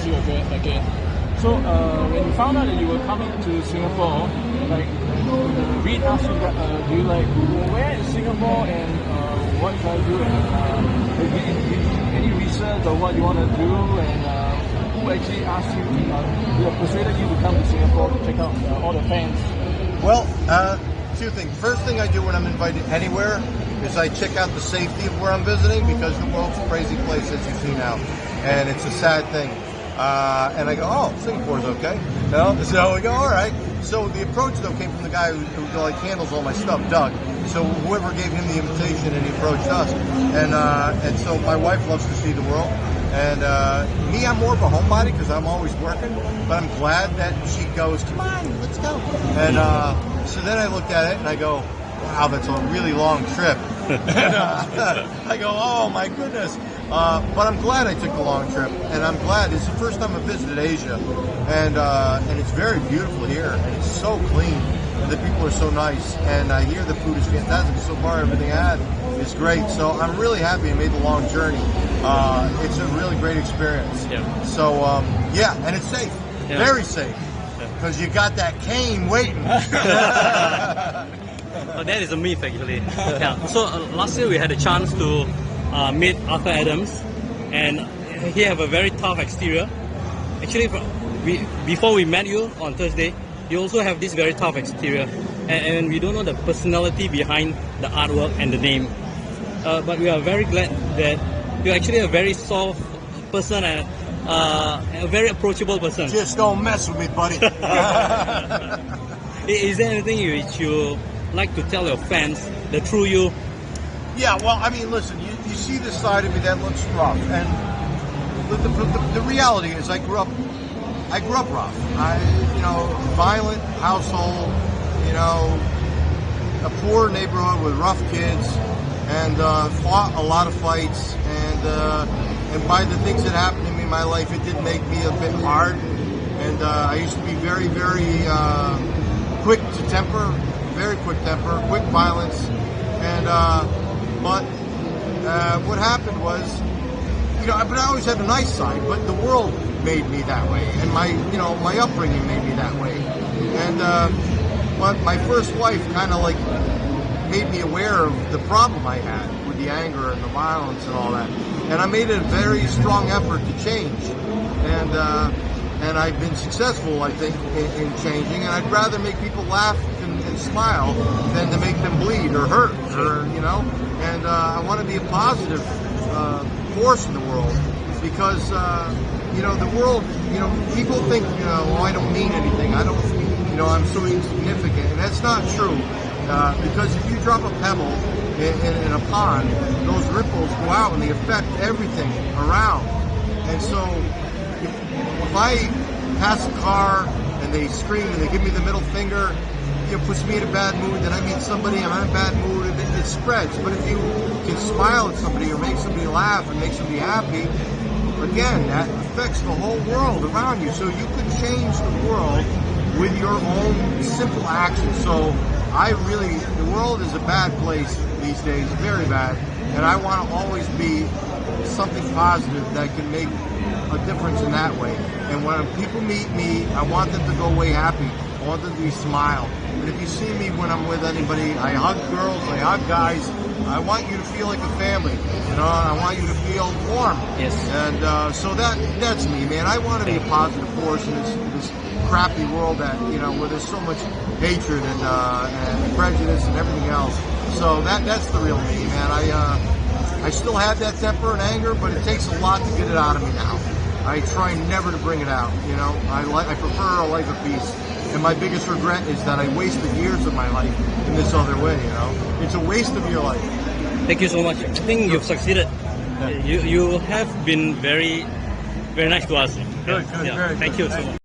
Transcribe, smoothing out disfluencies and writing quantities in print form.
you again. So when you found out that you were coming to Singapore, like Reed asked you that, do you like where is Singapore and what should I do? And any research or what you want to do, and who actually asked you, persuaded you to come to Singapore to check out all the fans? Well, two things. First thing I do when I'm invited anywhere is I check out the safety of where I'm visiting, because the world's a crazy place, as you see now, and it's a sad thing. And I go, oh, Singapore's okay. No? So we go, all right. So the approach, though, came from the guy who like handles all my stuff, Doug. So whoever gave him the invitation, and he approached us. And so my wife loves to see the world. And me, I'm more of a homebody because I'm always working. But I'm glad that she goes, come on, let's go. And so then I looked at it and I go, wow, that's a really long trip. And I go, oh my goodness. But I'm glad I took the long trip, and I'm glad it's the first time I've visited Asia, and it's very beautiful here, and it's so clean, and the people are so nice, and I hear the food is fantastic. So far, everything I had is great. So I'm really happy I made the long journey. It's a really great experience. Yeah. So yeah, and it's safe, very safe, because you got that cane waiting. That is a myth, actually. Yeah. So last year we had a chance to meet Arthur Adams, and he have a very tough exterior. Actually, before we met you on Thursday, you also have this very tough exterior, and we don't know the personality behind the artwork and the name. But we are very glad that you're actually a very soft person and a very approachable person. Just don't mess with me, buddy. Is there anything which you like to tell your fans, the true you? Yeah, well, I mean, listen, you see this side of me that looks rough, and the reality is I grew up rough. Violent household, a poor neighborhood with rough kids, and fought a lot of fights, and by the things that happened to me in my life, it did make me a bit hard, and I used to be very, very quick to temper, very quick temper, quick violence, and but what happened was, but I always had a nice side, but the world made me that way, and my upbringing made me that way, and but my first wife kind of like made me aware of the problem I had with the anger and the violence and all that, and I made a very strong effort to change, and I've been successful, I think, in changing, and I'd rather make people laugh and smile than to make them bleed or hurt, and I want to be a positive force in the world, because the world, people think, I don't mean anything, I'm so insignificant, and that's not true, because if you drop a pebble in a pond, those ripples go out and they affect everything around. And so if I pass a car and they scream and they give me the middle finger, it puts me in a bad mood, then I meet somebody and I'm in a bad mood, and it spreads. But if you can smile at somebody or make somebody laugh and make somebody happy, again, that affects the whole world around you. So you could change the world with your own simple actions. So the world is a bad place these days, very bad, and I want to always be something positive that can make a difference in that way. And when people meet me, I want them to go away happy. I want them to smile. And if you see me when I'm with anybody, I hug girls, I hug guys. I want you to feel like a family, and I want you to feel warm. Yes. And so that's me, man. I want to be a positive force in this crappy world that, where there's so much hatred and prejudice and everything else. So that's the real me, man. I still have that temper and anger, but it takes a lot to get it out of me now. I try never to bring it out, I prefer a life of peace. And my biggest regret is that I wasted years of my life in this other way, It's a waste of your life. Thank you so much. I think you've succeeded. You have been very, very nice to us. Good, Yeah. very Thank good. you so much.